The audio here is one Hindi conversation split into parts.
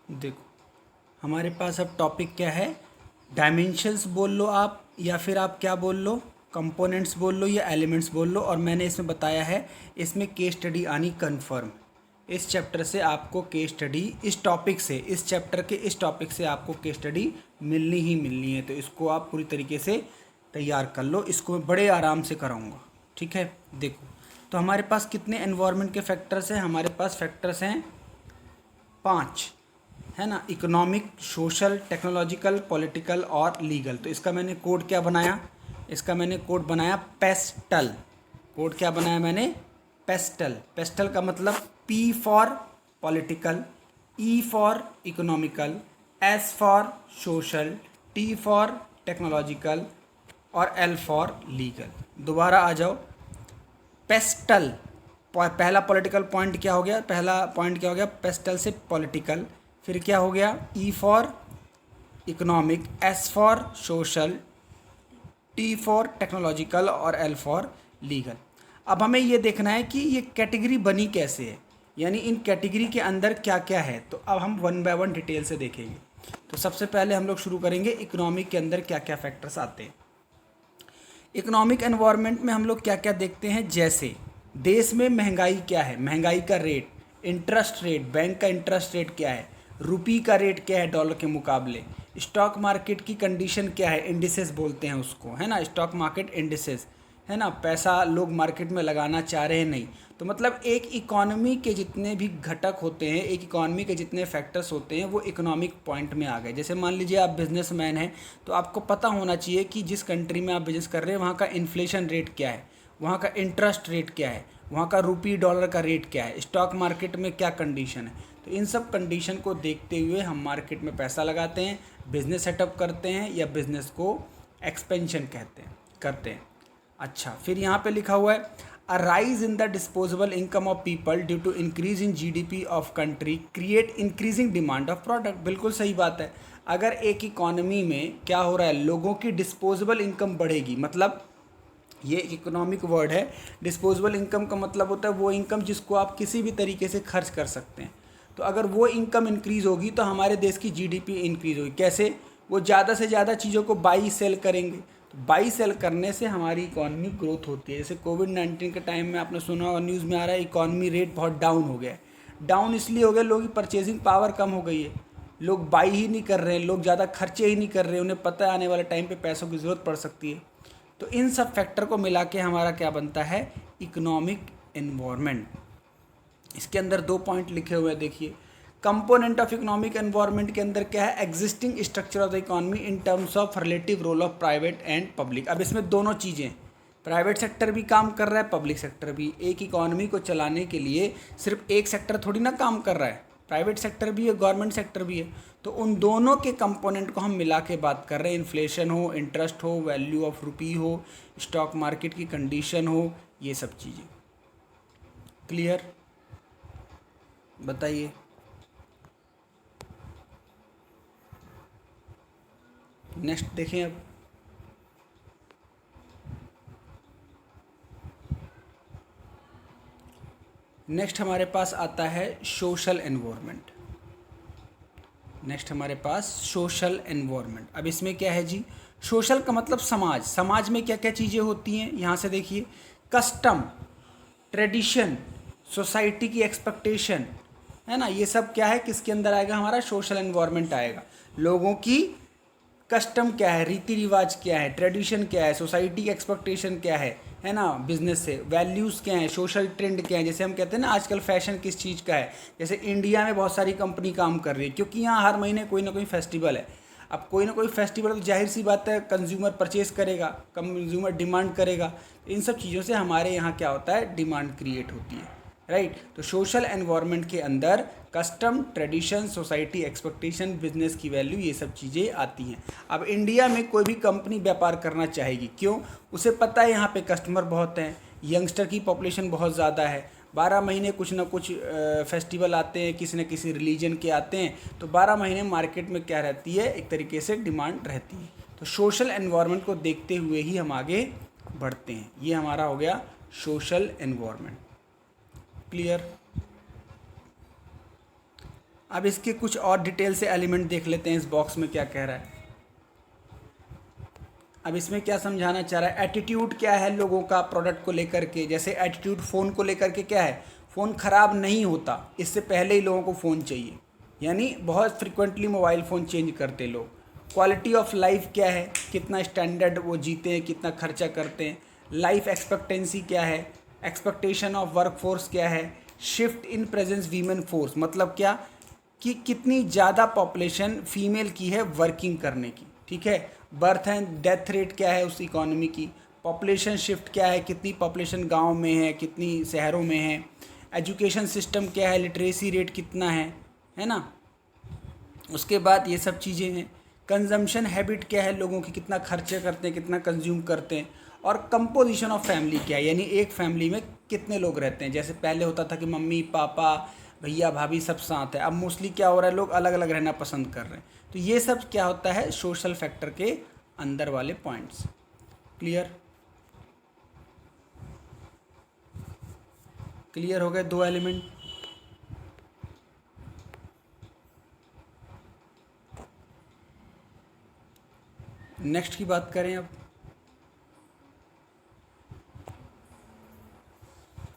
देखो हमारे पास अब टॉपिक क्या है, डायमेंशंस बोल लो आप, या फिर आप क्या बोल लो, कंपोनेंट्स बोल लो या एलिमेंट्स बोल लो। और मैंने इसमें बताया है इसमें केस स्टडी आनी कन्फर्म। इस चैप्टर से आपको केस स्टडी, इस टॉपिक से, इस चैप्टर के इस टॉपिक से आपको केस स्टडी मिलनी ही मिलनी है। तो इसको आप पूरी तरीके से तैयार कर लो, इसको मैं बड़े आराम से कराऊंगा। ठीक है, देखो तो हमारे पास कितने एनवायरनमेंट के फैक्टर्स हैं, हमारे पास फैक्टर्स हैं 5, है ना। इकोनॉमिक, सोशल, टेक्नोलॉजिकल, पॉलिटिकल और लीगल। तो इसका मैंने कोड क्या बनाया, इसका मैंने कोड बनाया पेस्टल। कोड क्या बनाया मैंने, पेस्टल। पेस्टल का मतलब P for political, E for economical, S for social, T for technological और L फॉर लीगल। दोबारा आ जाओ, पेस्टल, पहला पॉलिटिकल पॉइंट क्या हो गया, पहला पॉइंट क्या हो गया, पेस्टल से पॉलिटिकल। फिर क्या हो गया, E for economic, S for social, T for technological और L फॉर लीगल। अब हमें ये देखना है कि ये कैटेगरी बनी कैसे है, यानी इन कैटेगरी के अंदर क्या क्या है। तो अब हम वन बाय वन डिटेल से देखेंगे। तो सबसे पहले हम लोग शुरू करेंगे इकोनॉमिक के अंदर क्या क्या फैक्टर्स आते हैं। इकोनॉमिक एनवायरनमेंट में हम लोग क्या क्या देखते हैं, जैसे देश में महंगाई क्या है, महंगाई का रेट, इंटरेस्ट रेट, बैंक का इंटरेस्ट रेट क्या है, रुपी का रेट क्या है डॉलर के मुकाबले, स्टॉक मार्केट की कंडीशन क्या है, इंडिसेस बोलते हैं उसको, है ना, स्टॉक मार्केट इंडिसेस, है ना। पैसा लोग मार्केट में लगाना चाह रहे हैं नहीं। तो मतलब एक इकॉनमी के जितने भी घटक होते हैं, एक इकॉनमी के जितने फैक्टर्स होते हैं, वो इकोनॉमिक पॉइंट में आ गए। जैसे मान लीजिए आप बिजनेसमैन हैं, तो आपको पता होना चाहिए कि जिस कंट्री में आप बिजनेस कर रहे हैं वहाँ का इन्फ्लेशन रेट क्या है, वहाँ का इंटरेस्ट रेट क्या है, वहाँ का रुपी डॉलर का रेट क्या है, स्टॉक मार्केट में क्या कंडीशन है। तो इन सब कंडीशन को देखते हुए हम मार्केट में पैसा लगाते हैं, बिजनेस सेटअप करते हैं या बिजनेस को एक्सपेंशन करते हैं। अच्छा, फिर यहाँ पे लिखा हुआ है a rise in the disposable income of people due to increase in GDP of country create increasing demand of product. बिल्कुल सही बात है। अगर एक इकॉनमी में क्या हो रहा है, लोगों की डिस्पोजेबल इनकम बढ़ेगी, मतलब ये इकोनॉमिक वर्ड है। डिस्पोजेबल इनकम का मतलब होता है वो इनकम जिसको आप किसी भी तरीके से खर्च कर सकते हैं। तो अगर वो इनकम इंक्रीज़ होगी तो हमारे देश की जीडीपी इंक्रीज़ होगी। कैसे, वो ज़्यादा से ज़्यादा चीज़ों को बाई सेल करेंगे। तो बाई सेल करने से हमारी इकॉनमी ग्रोथ होती है। जैसे कोविड-19 के टाइम में आपने सुना होगा, न्यूज़ में आ रहा है इकॉनमी रेट बहुत डाउन हो गया है। डाउन इसलिए हो गया, लोगों की परचेजिंग पावर कम हो गई है, लोग बाई ही नहीं कर रहे हैं, लोग ज़्यादा खर्चे ही नहीं कर रहे हैं, उन्हें पता है आने वाले टाइम पे पैसों की ज़रूरत पड़ सकती है। तो इन सब फैक्टर को मिला के हमारा क्या बनता है, इकोनॉमिक एनवायरनमेंट। इसके अंदर 2 पॉइंट लिखे हुए हैं, देखिए। कंपोनेंट ऑफ इकोनॉमिक एनवायरनमेंट के अंदर क्या है, existing structure of the economy in terms of relative role of private and public. अब इसमें दोनों चीज़ें, प्राइवेट सेक्टर भी काम कर रहा है, पब्लिक सेक्टर भी। एक इकोनॉमी को चलाने के लिए सिर्फ एक सेक्टर थोड़ी ना काम कर रहा है, प्राइवेट सेक्टर भी है, गवर्नमेंट सेक्टर भी है। तो उन दोनों के कंपोनेंट को हम मिला के बात कर रहे हैं। इन्फ्लेशन हो, इंटरेस्ट हो, वैल्यू ऑफ रुपी हो, स्टॉक मार्केट की कंडीशन हो, ये सब चीज़ें। क्लियर, बताइए। नेक्स्ट देखें अब। नेक्स्ट हमारे पास आता है सोशल एनवायरनमेंट। नेक्स्ट हमारे पास सोशल एनवायरनमेंट। अब इसमें क्या है जी, सोशल का मतलब समाज। समाज में क्या क्या चीज़ें होती हैं, यहाँ से देखिए, कस्टम, ट्रेडिशन, सोसाइटी की एक्सपेक्टेशन, है ना, ये सब क्या है, किसके अंदर आएगा, हमारा सोशल एनवायरनमेंट आएगा। लोगों की कस्टम क्या है, रीति रिवाज क्या है, ट्रेडिशन क्या है, सोसाइटी की एक्सपेक्टेशन क्या है ना, बिजनेस से वैल्यूज़ क्या हैं, सोशल ट्रेंड क्या है। जैसे हम कहते हैं ना आजकल फैशन किस चीज़ का है, जैसे इंडिया में बहुत सारी कंपनी काम कर रही है क्योंकि यहाँ हर महीने कोई ना कोई फेस्टिवल है। अब कोई ना कोई फेस्टिवल तो जाहिर सी बात है कंज्यूमर परचेज करेगा, कंज्यूमर डिमांड करेगा। इन सब चीज़ों से हमारे यहाँ क्या होता है, डिमांड क्रिएट होती है, राइट। तो सोशल एनवायरनमेंट के अंदर custom, tradition, society expectation, business की वैल्यू, ये सब चीज़ें आती हैं। अब इंडिया में कोई भी कंपनी व्यापार करना चाहेगी, क्यों, उसे पता है यहाँ पे कस्टमर बहुत हैं, यंगस्टर की पॉपुलेशन बहुत ज़्यादा है, 12 महीने कुछ ना कुछ फेस्टिवल आते हैं, किसी न किसी रिलीजन के आते हैं, तो 12 महीने मार्केट में क्या रहती है, एक तरीके से डिमांड रहती है। तो सोशल एनवायरनमेंट को देखते हुए ही हम आगे बढ़ते हैं। ये हमारा हो गया सोशल एनवायरनमेंट। क्लियर। अब इसके कुछ और डिटेल से एलिमेंट देख लेते हैं इस बॉक्स में क्या कह रहा है। अब इसमें क्या समझाना चाह रहा है, एटीट्यूड क्या है लोगों का प्रोडक्ट को लेकर के। जैसे एटीट्यूड फ़ोन को लेकर के क्या है, फ़ोन ख़राब नहीं होता, इससे पहले ही लोगों को फ़ोन चाहिए, यानी बहुत फ्रिक्वेंटली मोबाइल फ़ोन चेंज करते लोग। क्वालिटी ऑफ लाइफ क्या है, कितना स्टैंडर्ड वो जीते हैं, कितना खर्चा करते हैं। लाइफ एक्सपेक्टेंसी क्या है, एक्सपेक्टेशन ऑफ वर्क फोर्स क्या है। Shift in presence women force, मतलब क्या कि कितनी ज़्यादा पॉपुलेशन फीमेल की है वर्किंग करने की, ठीक है। बर्थ एंड डेथ रेट क्या है उस इकोनॉमी की। पॉपुलेशन शिफ्ट क्या है, कितनी पॉपुलेशन गांव में है, कितनी शहरों में है। एजुकेशन सिस्टम क्या है, लिटरेसी रेट कितना है ना। उसके बाद ये सब चीज़ें हैं। कंजम्पशन हैबिट क्या है लोगों की, कितना खर्चे करते हैं, कितना कंज्यूम करते हैं। और कंपोजिशन ऑफ फैमिली क्या है, यानी एक फैमिली में कितने लोग रहते हैं। जैसे पहले होता था कि मम्मी पापा भैया भाभी सब साथ है, अब मोस्टली क्या हो रहा है, लोग अलग अलग रहना पसंद कर रहे हैं। तो ये सब क्या होता है, सोशल फैक्टर के अंदर वाले पॉइंट्स। क्लियर क्लियर हो गए दो एलिमेंट। नेक्स्ट की बात करें अब।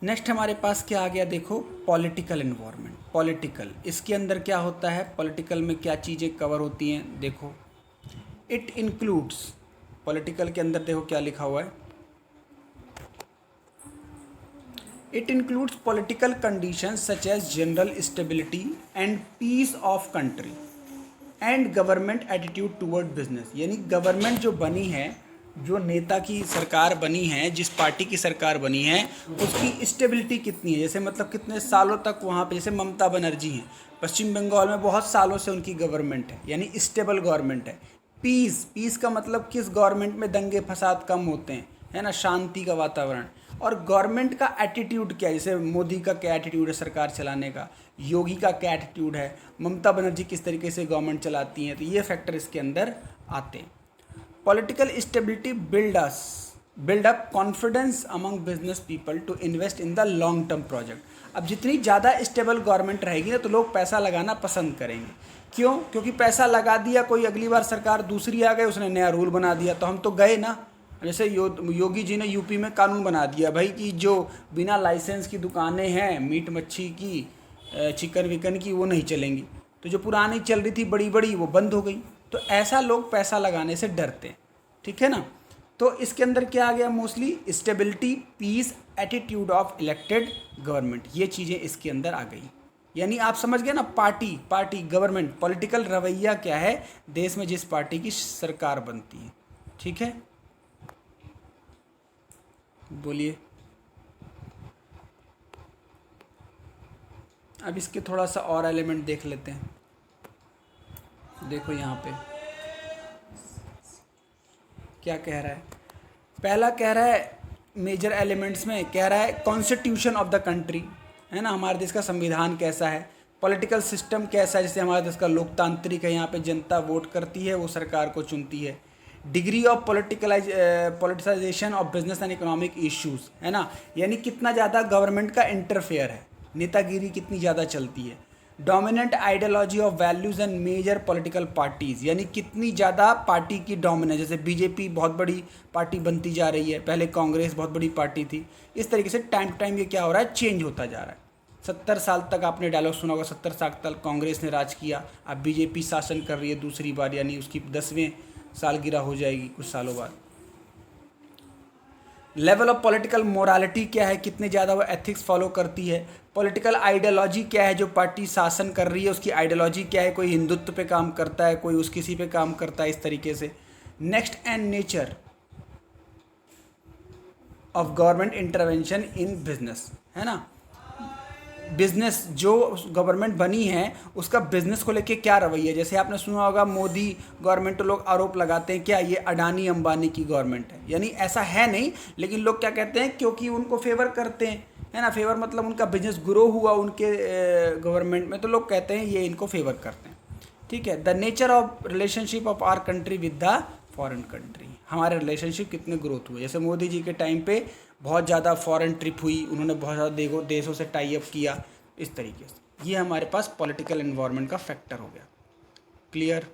नेक्स्ट हमारे पास क्या आ गया, देखो पॉलिटिकल इन्वायरमेंट। पॉलिटिकल, इसके अंदर क्या होता है, पॉलिटिकल में क्या चीज़ें कवर होती हैं, देखो इट इंक्लूड्स। पॉलिटिकल के अंदर देखो क्या लिखा हुआ है, it includes political conditions such as general stability and peace of country and government attitude toward business. यानी गवर्नमेंट जो बनी है, जो नेता की सरकार बनी है, जिस पार्टी की सरकार बनी है, उसकी स्टेबिलिटी कितनी है। जैसे मतलब कितने सालों तक वहाँ पे, जैसे ममता बनर्जी हैं, पश्चिम बंगाल में बहुत सालों से उनकी गवर्नमेंट है, यानी स्टेबल गवर्नमेंट है। पीस, पीस का मतलब किस गवर्नमेंट में दंगे फसाद कम होते हैं, है ना, शांति का वातावरण। और गवर्नमेंट का एटीट्यूड क्या है, जैसे मोदी का क्या एटीट्यूड है सरकार चलाने का, योगी का क्या एटीट्यूड है, ममता बनर्जी किस तरीके से गवर्नमेंट चलाती हैं, तो ये फैक्टर इसके अंदर आते हैं। Political stability build up confidence among business people to invest in the long term project. अब जितनी ज़्यादा स्टेबल गवर्नमेंट रहेगी ना, तो लोग पैसा लगाना पसंद करेंगे। क्यों? क्योंकि पैसा लगा दिया, कोई अगली बार सरकार दूसरी आ गई, उसने नया रूल बना दिया, तो हम तो गए ना। जैसे योगी जी ने यूपी में कानून बना दिया भाई कि जो बिना लाइसेंस की दुकानें हैं मीट मच्छी की, चिकन विकन की, वो नहीं चलेंगी। तो जो पुरानी चल रही थी बड़ी बड़ी, वो बंद हो गई। तो ऐसा लोग पैसा लगाने से डरते हैं, ठीक है ना। तो इसके अंदर क्या आ गया, mostly stability, peace, attitude of elected government, ये चीज़ें इसके अंदर आ गई। यानी आप समझ गए ना, पार्टी गवर्नमेंट, पॉलिटिकल रवैया क्या है देश में जिस पार्टी की सरकार बनती है, ठीक है। बोलिए। अब इसके थोड़ा सा और एलिमेंट देख लेते हैं। देखो यहाँ पे क्या कह रहा है। पहला कह रहा है, मेजर एलिमेंट्स में कह रहा है कॉन्स्टिट्यूशन ऑफ द कंट्री, है ना, हमारे देश का संविधान कैसा है। पॉलिटिकल सिस्टम कैसा है, जैसे हमारे देश का लोकतांत्रिक है, यहाँ पे जनता वोट करती है, वो सरकार को चुनती है। Degree of politicisation of business and economic issues, है ना, यानी कितना ज़्यादा गवर्नमेंट का इंटरफेयर है, नेतागिरी कितनी ज़्यादा चलती है। Dominant ideology of values and major political parties, यानी कितनी ज़्यादा पार्टी की डोमिनेंस, जैसे बीजेपी बहुत बड़ी पार्टी बनती जा रही है, पहले कांग्रेस बहुत बड़ी पार्टी थी। इस तरीके से टाइम टू टाइम ये क्या हो रहा है, चेंज होता जा रहा है। 70 साल तक आपने डायलॉग सुना होगा, 70 साल तक कांग्रेस ने राज किया, अब बीजेपी शासन कर रही है दूसरी बार, यानी उसकी 10वें सालगिरह हो जाएगी कुछ सालों बाद। लेवल ऑफ पॉलिटिकल मोरालिटी क्या है, कितने ज़्यादा वो एथिक्स फॉलो करती है। पॉलिटिकल आइडियोलॉजी क्या है, जो पार्टी शासन कर रही है उसकी आइडियोलॉजी क्या है, कोई हिंदुत्व पे काम करता है, कोई उस किसी पे काम करता है, इस तरीके से। Next and nature of government intervention in business, है ना, बिजनेस जो गवर्नमेंट बनी है उसका बिजनेस को लेके क्या रवैया। जैसे आपने सुना होगा मोदी गवर्नमेंट, तो लोग आरोप लगाते हैं क्या ये अडानी अंबानी की गवर्नमेंट है, यानी ऐसा है नहीं, लेकिन लोग क्या कहते हैं क्योंकि उनको फेवर करते हैं, है ना, फेवर मतलब उनका बिजनेस ग्रो हुआ उनके गवर्नमेंट में, तो लोग कहते हैं ये इनको फेवर करते हैं, ठीक है। The nature of relationship of our country with the foreign country, हमारे रिलेशनशिप कितने ग्रोथ हुए। जैसे मोदी जी के टाइम पे बहुत ज़्यादा फॉरेन ट्रिप हुई, उन्होंने बहुत ज़्यादा देशों से टाई अप किया, इस तरीके से। ये हमारे पास पॉलिटिकल एनवायरनमेंट का फैक्टर हो गया। क्लियर।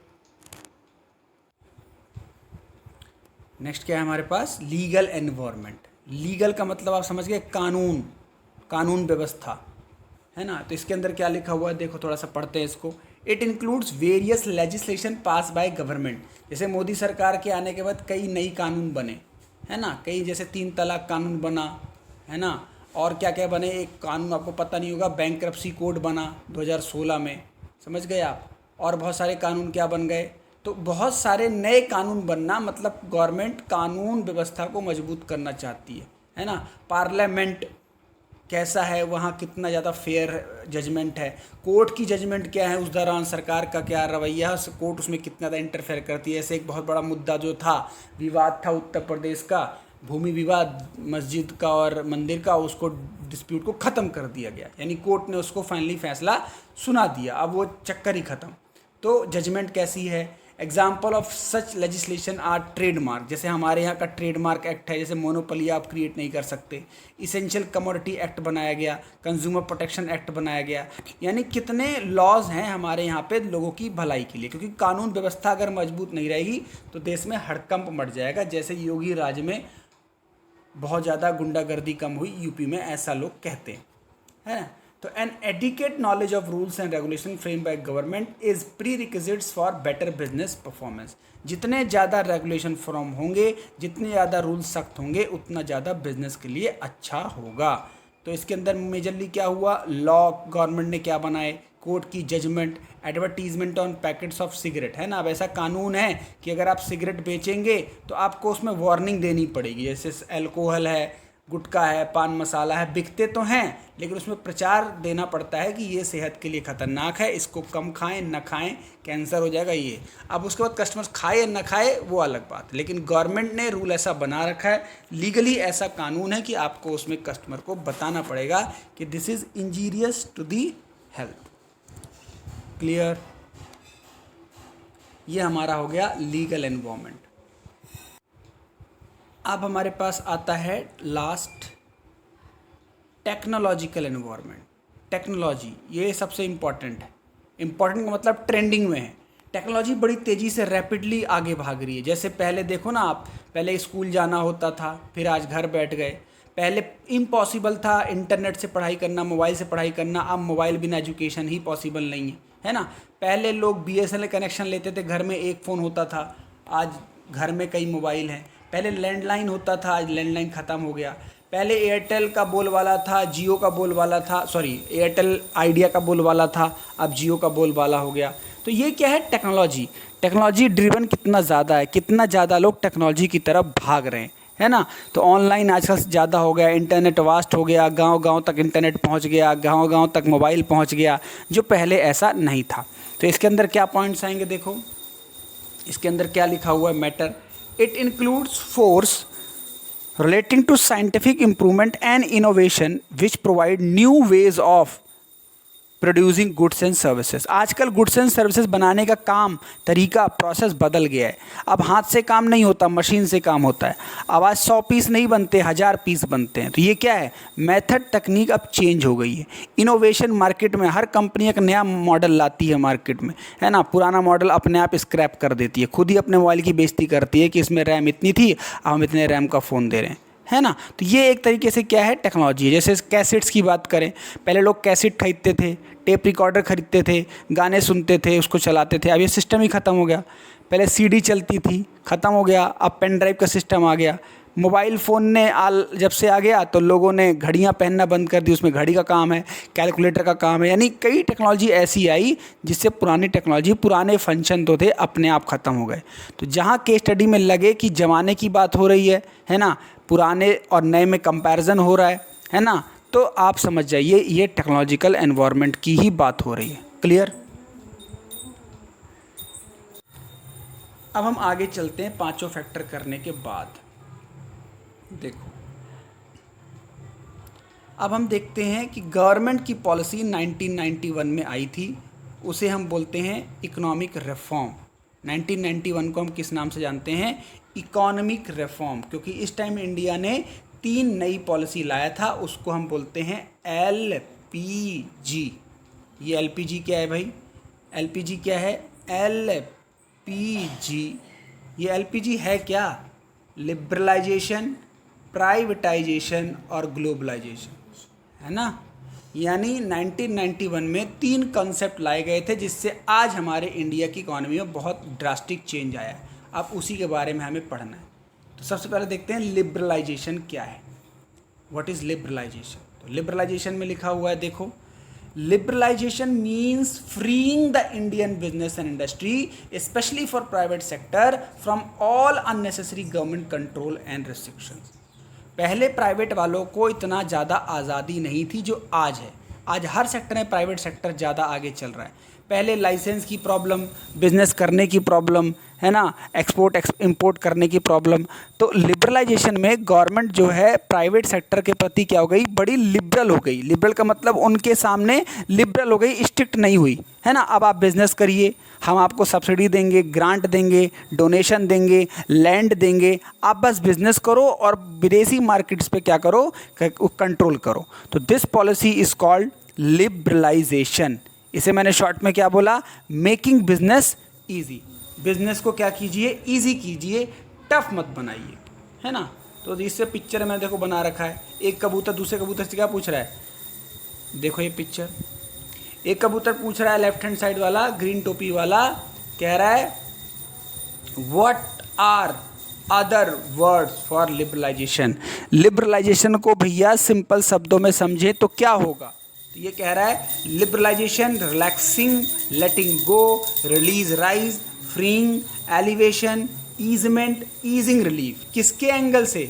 नेक्स्ट क्या है हमारे पास, लीगल एनवायरनमेंट। लीगल का मतलब आप समझ गए, कानून, कानून व्यवस्था, है ना। तो इसके अंदर क्या लिखा हुआ है, देखो थोड़ा सा पढ़ते हैं इसको। It includes various legislation pass by government. जैसे मोदी सरकार के आने के बाद कई नई कानून बने, है ना, कई जैसे 3 तलाक कानून बना, है ना, और क्या क्या बने, एक कानून आपको पता नहीं होगा, बैंक्रप्सी कोड बना 2016 में, समझ गए आप। और बहुत सारे कानून क्या बन गए, तो बहुत सारे नए कानून बनना, मतलब गवर्नमेंट कानून व्यवस्था को मजबूत करना चाहती है ना। पार्लियामेंट कैसा है, वहाँ कितना ज़्यादा फेयर जजमेंट है, कोर्ट की जजमेंट क्या है, उस दौरान सरकार का क्या रवैया है, कोर्ट उसमें कितना ज़्यादा इंटरफेयर करती है। ऐसे एक बहुत बड़ा मुद्दा जो था, विवाद था उत्तर प्रदेश का, भूमि विवाद मस्जिद का और मंदिर का, उसको डिस्प्यूट को ख़त्म कर दिया गया, यानी कोर्ट ने उसको फाइनली फैसला सुना दिया, अब वो चक्कर ही ख़त्म। तो जजमेंट कैसी है, example of such legislation are trademark. जैसे हमारे यहाँ का ट्रेडमार्क एक्ट है, जैसे मोनोपोली आप क्रिएट नहीं कर सकते। इसेंशियल कमोडिटी एक्ट बनाया गया, कंज्यूमर प्रोटेक्शन एक्ट बनाया गया, यानी कितने लॉज हैं हमारे यहाँ पे लोगों की भलाई के लिए। क्योंकि कानून व्यवस्था अगर मजबूत नहीं रहेगी तो देश में हड़कंप मच जाएगा। जैसे योगी राज में बहुत ज़्यादा गुंडागर्दी कम हुई यूपी में, ऐसा लोग कहते हैं, है ना। तो an adequate knowledge of rules and regulation frame by government is prerequisites for better business performance. जितने ज़्यादा रेगुलेशन फ्रॉम होंगे, जितने ज़्यादा रूल्स सख्त होंगे, उतना ज़्यादा बिजनेस के लिए अच्छा होगा। तो इसके अंदर मेजरली क्या हुआ, लॉ गवर्नमेंट ने क्या बनाए, कोर्ट की judgement, advertisement on packets of cigarette, है ना। अब ऐसा कानून है कि अगर आप सिगरेट बेचेंगे तो आपको उसमें वार्निंग देनी पड़ेगी। जैसे अल्कोहल है, गुटखा है, पान मसाला है, बिकते तो हैं लेकिन उसमें प्रचार देना पड़ता है कि ये सेहत के लिए ख़तरनाक है, इसको कम खाएं, न खाएं, कैंसर हो जाएगा ये। अब उसके बाद कस्टमर्स खाए या न खाए वो अलग बात, लेकिन गवर्नमेंट ने रूल ऐसा बना रखा है, लीगली ऐसा कानून है कि आपको उसमें कस्टमर को बताना पड़ेगा कि this is injurious to the health. Clear. ये हमारा हो गया लीगल एनवायरनमेंट। अब हमारे पास आता है लास्ट, टेक्नोलॉजिकल एनवायरनमेंट। टेक्नोलॉजी ये सबसे इम्पॉर्टेंट है। इम्पॉर्टेंट का मतलब ट्रेंडिंग में है। टेक्नोलॉजी बड़ी तेज़ी से रैपिडली आगे भाग रही है। जैसे पहले देखो ना आप, पहले स्कूल जाना होता था, फिर आज घर बैठ गए। पहले इम्पॉसिबल था इंटरनेट से पढ़ाई करना, मोबाइल से पढ़ाई करना, अब मोबाइल बिना एजुकेशन ही पॉसिबल नहीं है ना। पहले लोग BSNL कनेक्शन लेते थे, घर में एक फ़ोन होता था, आज घर में कई मोबाइल हैं। पहले लैंडलाइन होता था, आज लैंडलाइन ख़त्म हो गया। पहले एयरटेल का बोलबाला था, जियो का बोलबाला था, सॉरी एयरटेल आइडिया का बोलबाला था, अब जियो का बोलबाला हो गया। तो ये क्या है, टेक्नोलॉजी। टेक्नोलॉजी ड्रिवन कितना ज़्यादा है, कितना ज़्यादा लोग टेक्नोलॉजी की तरफ भाग रहे हैं, है ना। तो ऑनलाइन आजकल ज़्यादा हो गया, इंटरनेट वास्ट हो गया, गांव-गांव तक इंटरनेट पहुंच गया, गांव-गांव तक मोबाइल पहुंच गया, जो पहले ऐसा नहीं था। तो इसके अंदर क्या पॉइंट्स आएंगे, देखो इसके अंदर क्या लिखा हुआ है, matter. It includes force relating to scientific improvement and innovation which provide new ways of producing goods and services. आजकल गुड्स एंड सर्विसेज बनाने का काम, तरीका, प्रोसेस बदल गया है। अब हाथ से काम नहीं होता, मशीन से काम होता है। अब आज 100 पीस नहीं बनते, 1000 पीस बनते हैं। तो ये क्या है, मेथड, तकनीक अब चेंज हो गई है। इनोवेशन मार्केट में, हर कंपनी एक नया मॉडल लाती है मार्केट में, है ना। पुराना मॉडल अपने आप स्क्रैप कर देती है, खुद ही अपने मोबाइल की बेइज्जती करती है कि इसमें रैम इतनी थी, अब हम इतने रैम का फ़ोन दे रहे हैं, है ना। तो ये एक तरीके से क्या है, टेक्नोलॉजी है। जैसे कैसेट्स की बात करें, पहले लोग कैसेट खरीदते थे, टेप रिकॉर्डर खरीदते थे, गाने सुनते थे, उसको चलाते थे। अब ये सिस्टम ही ख़त्म हो गया। पहले CD चलती थी, ख़त्म हो गया, अब पेन ड्राइव का सिस्टम आ गया। मोबाइल फ़ोन ने जब से आ गया तो लोगों ने घड़ियाँ पहनना बंद कर दी, उसमें घड़ी का काम है, कैलकुलेटर का काम है, यानी कई टेक्नोलॉजी ऐसी आई जिससे पुरानी टेक्नोलॉजी, पुराने फंक्शन तो थे, अपने आप ख़त्म हो गए। तो जहाँ केस स्टडी में लगे कि ज़माने की बात हो रही है ना, पुराने और नए में कंपैरिजन हो रहा है ना, तो आप समझ जाइए ये टेक्नोलॉजिकल एनवायरनमेंट की ही बात हो रही है। क्लियर। अब हम आगे चलते हैं पांचों फैक्टर करने के बाद। देखो अब हम देखते हैं कि गवर्नमेंट की पॉलिसी 1991 में आई थी, उसे हम बोलते हैं इकोनॉमिक रिफॉर्म। 1991 को हम किस नाम से जानते हैं, इकोनॉमिक रिफॉर्म, क्योंकि इस टाइम इंडिया ने 3 नई पॉलिसी लाया था, उसको हम बोलते हैं LPG, ये एलपीजी क्या है भाई? एलपीजी क्या है? एलपीजी, ये एलपीजी है क्या? लिबरलाइजेशन, प्राइवेटाइजेशन और ग्लोबलाइजेशन, है ना। यानी 1991 में 3 कॉन्सेप्ट लाए गए थे जिससे आज हमारे इंडिया की इकॉनमी में बहुत ड्रास्टिक चेंज आया है। अब उसी के बारे में हमें पढ़ना है। तो सबसे पहले देखते हैं लिबरलाइजेशन क्या है। What is liberalisation? तो लिबरलाइजेशन में लिखा हुआ है, देखो, liberalization means freeing the Indian business and industry, especially for private sector, from all unnecessary government control and restrictions. पहले प्राइवेट वालों को इतना ज़्यादा आज़ादी नहीं थी जो आज है। आज हर सेक्टर में प्राइवेट सेक्टर ज़्यादा आगे चल रहा है। पहले लाइसेंस की प्रॉब्लम, बिजनेस करने की प्रॉब्लम, है ना, एक्सपोर्ट इंपोर्ट करने की प्रॉब्लम। तो लिबरलाइजेशन में गवर्नमेंट जो है प्राइवेट सेक्टर के प्रति क्या हो गई? बड़ी लिबरल हो गई। लिबरल का मतलब उनके सामने लिबरल हो गई, स्ट्रिक्ट नहीं हुई, है ना। अब आप बिजनेस करिए, हम आपको सब्सिडी देंगे, ग्रांट देंगे, डोनेशन देंगे, लैंड देंगे, आप बस बिजनेस करो और विदेशी मार्केट्स पे क्या करो? कंट्रोल करो। तो this policy is called liberalisation. इसे मैंने शॉर्ट में क्या बोला? Making business easy. बिजनेस को क्या कीजिए? ईजी कीजिए, टफ मत बनाइए, है ना। तो इससे पिक्चर में देखो बना रखा है, एक कबूतर दूसरे कबूतर से क्या पूछ रहा है? देखो ये पिक्चर, एक कबूतर पूछ रहा है, लेफ्ट हैंड साइड वाला ग्रीन टोपी वाला कह रहा है what are other words for liberalisation. Liberalisation को भैया सिंपल शब्दों में समझे तो क्या होगा? तो ये कह रहा है liberalisation, relaxing, letting go, release rise, freeing, elevation, easement, easing relief. किसके एंगल से?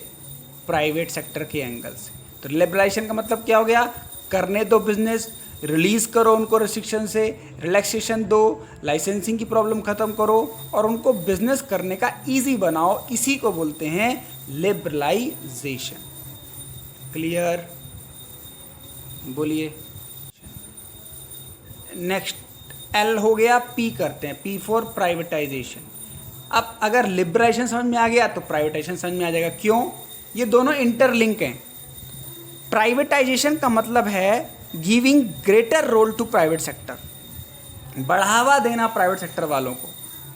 प्राइवेट सेक्टर के एंगल से। तो लिबरलाइजेशन का मतलब क्या हो गया? करने दो बिजनेस, रिलीज़ करो उनको रिस्ट्रिक्शन से, रिलैक्सेशन दो, लाइसेंसिंग की प्रॉब्लम ख़त्म करो और उनको बिजनेस करने का ईजी बनाओ। इसी को बोलते हैं लिबरलाइजेशन। क्लियर? बोलिए। नेक्स्ट एल हो गया, पी करते हैं, पी फॉर प्राइवेटाइजेशन। अब अगर लिबरलाइजेशन समझ में आ गया तो प्राइवेटाइजेशन समझ में आ जाएगा। क्यों? ये दोनों इंटरलिंक हैं। प्राइवेटाइजेशन का मतलब है giving greater role to private sector, बढ़ावा देना प्राइवेट सेक्टर वालों को,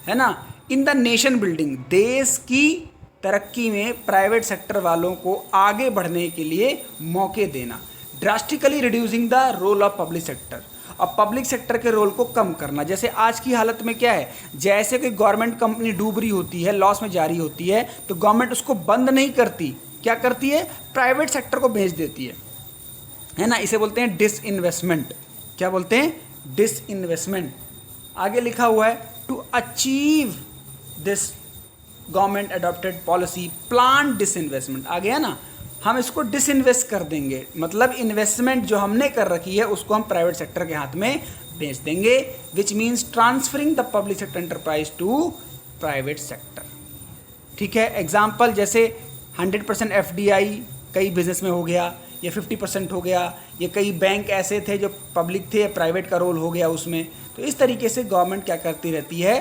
है ना। इन द नेशन बिल्डिंग, देश की तरक्की में प्राइवेट सेक्टर वालों को आगे बढ़ने के लिए मौके देना। Drastically reducing the role of public sector, और पब्लिक सेक्टर के रोल को कम करना। जैसे आज की हालत में क्या है, जैसे कि गवर्नमेंट कंपनी डूब रही होती है, लॉस में जारी होती है, तो गवर्नमेंट उसको बंद नहीं करती, क्या करती है? प्राइवेट सेक्टर को भेज देती है ना। इसे बोलते हैं डिसइन्वेस्टमेंट। क्या बोलते हैं? डिसइन्वेस्टमेंट। आगे लिखा हुआ है to achieve this government adopted policy plan disinvestment. आ गया ना, हम इसको डिसइन्वेस्ट कर देंगे, मतलब इन्वेस्टमेंट जो हमने कर रखी है उसको हम प्राइवेट सेक्टर के हाथ में बेच देंगे, which means transferring the public sector enterprise to private sector. ठीक है। एग्जाम्पल जैसे 100% FDI कई बिजनेस में हो गया, या 50% हो गया, या कई बैंक ऐसे थे जो पब्लिक थे, प्राइवेट का रोल हो गया उसमें। तो इस तरीके से गवर्नमेंट क्या करती रहती है?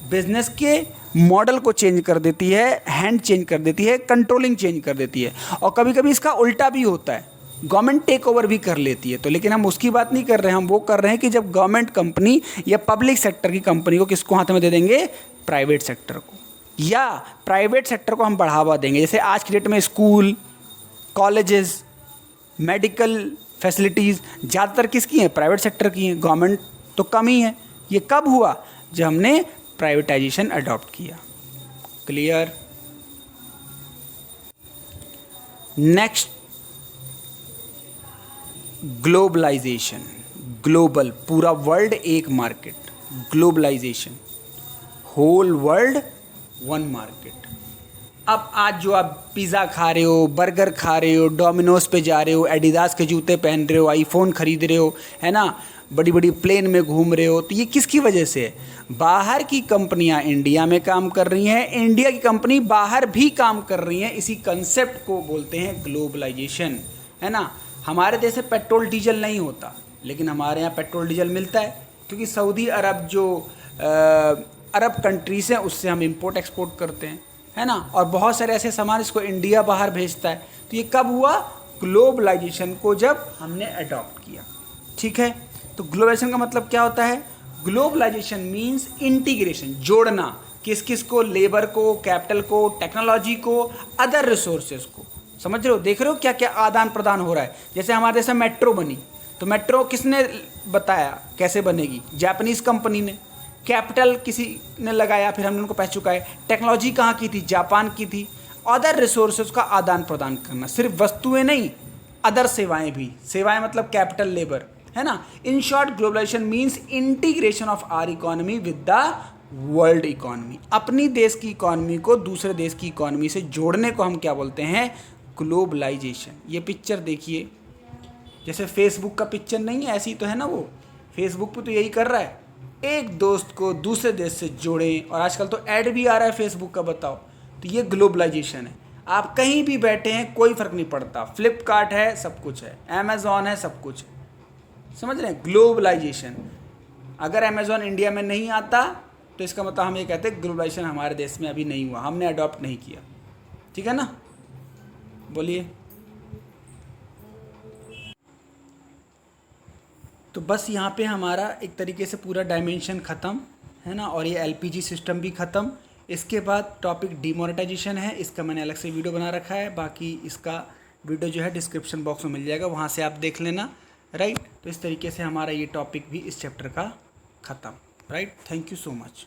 बिजनेस के मॉडल को चेंज कर देती है, हैंड चेंज कर देती है, कंट्रोलिंग चेंज कर देती है। और कभी कभी इसका उल्टा भी होता है, गवर्नमेंट टेक ओवर भी कर लेती है। तो लेकिन हम उसकी बात नहीं कर रहे हैं, हम वो कर रहे हैं कि जब गवर्नमेंट कंपनी या पब्लिक सेक्टर की कंपनी को किसको हाथ में दे देंगे? प्राइवेट सेक्टर को, या प्राइवेट सेक्टर को हम बढ़ावा देंगे। जैसे आज की डेट में स्कूल, कॉलेजेस, मेडिकल फैसिलिटीज़ ज़्यादातर किसकी हैं? प्राइवेट सेक्टर की हैं, गवर्नमेंट तो कम ही है। ये कब हुआ? जब हमने प्राइवेटाइजेशन अडॉप्ट किया। क्लियर? Next, globalisation. ग्लोबल, पूरा वर्ल्ड एक market, globalisation, whole world one market. अब आज जो आप पिज़्ज़ा खा रहे हो, बर्गर खा रहे हो, डोमिनोज पे जा रहे हो, एडिडास के जूते पहन रहे हो, आईफोन खरीद रहे हो, है ना, बड़ी बड़ी प्लेन में घूम रहे हो, तो ये किसकी वजह से है? बाहर की कंपनियां इंडिया में काम कर रही हैं, इंडिया की कंपनी बाहर भी काम कर रही हैं। इसी कंसेप्ट को बोलते हैं ग्लोबलाइजेशन, है ना। हमारे देश में पेट्रोल डीजल नहीं होता, लेकिन हमारे यहाँ पेट्रोल डीजल मिलता है, क्योंकि सऊदी अरब जो अरब कंट्रीज़ हैं उससे हम इंपोर्ट एक्सपोर्ट करते हैं, है ना। और बहुत सारे ऐसे सामान इसको इंडिया बाहर भेजता है। तो ये कब हुआ? ग्लोबलाइजेशन को जब हमने अडॉप्ट किया। ठीक है। तो ग्लोबलाइजेशन का मतलब क्या होता है? ग्लोबलाइजेशन मीन्स इंटीग्रेशन, जोड़ना, किस किस को? लेबर को, कैपिटल को, टेक्नोलॉजी को, अदर रिसोर्सेज को। समझ रहे हो? देख रहे हो क्या क्या आदान प्रदान हो रहा है। जैसे हमारे देश में मेट्रो बनी, तो मेट्रो किसने बताया कैसे बनेगी? जापानीज कंपनी ने। कैपिटल किसी ने लगाया, फिर हमने उनको पह चुका है। टेक्नोलॉजी कहाँ की थी? जापान की थी। अदर रिसोर्सेज का आदान प्रदान करना, सिर्फ वस्तुएं नहीं, अदर सेवाएं भी। सेवाएं मतलब कैपिटल, लेबर, है ना। In short globalisation means integration of our economy with the world economy. अपनी देश की इकोनॉमी को दूसरे देश की इकोनॉमी से जोड़ने को हम क्या बोलते हैं? ग्लोबलाइजेशन। ये पिक्चर देखिए, जैसे फेसबुक का पिक्चर नहीं है, ऐसी तो है ना वो। फेसबुक पे तो यही कर रहा है, एक दोस्त को दूसरे देश से जोड़ें, और आजकल तो ऐड भी आ रहा है फेसबुक का, बताओ। तो ये ग्लोबलाइजेशन है। आप कहीं भी बैठे हैं, कोई फ़र्क नहीं पड़ता। फ्लिपकार्ट है, सब कुछ है। अमेज़ॉन है, सब कुछ है। समझ रहे हैं? ग्लोबलाइजेशन। अगर अमेज़ॉन इंडिया में नहीं आता तो इसका मतलब हम ये कहते हैं ग्लोबलाइजेशन हमारे देश में अभी नहीं हुआ, हमने अडॉप्ट नहीं किया। ठीक है ना? बोलिए। तो बस यहाँ पे हमारा एक तरीके से पूरा डायमेंशन ख़त्म है ना, और ये एलपीजी सिस्टम भी ख़त्म। इसके बाद टॉपिक डिमोनेटाइजेशन है, इसका मैंने अलग से वीडियो बना रखा है। बाकी इसका वीडियो जो है डिस्क्रिप्शन बॉक्स में मिल जाएगा, वहाँ से आप देख लेना। राइट, तो इस तरीके से हमारा ये टॉपिक भी इस चैप्टर का ख़त्म। Right, thank you so much.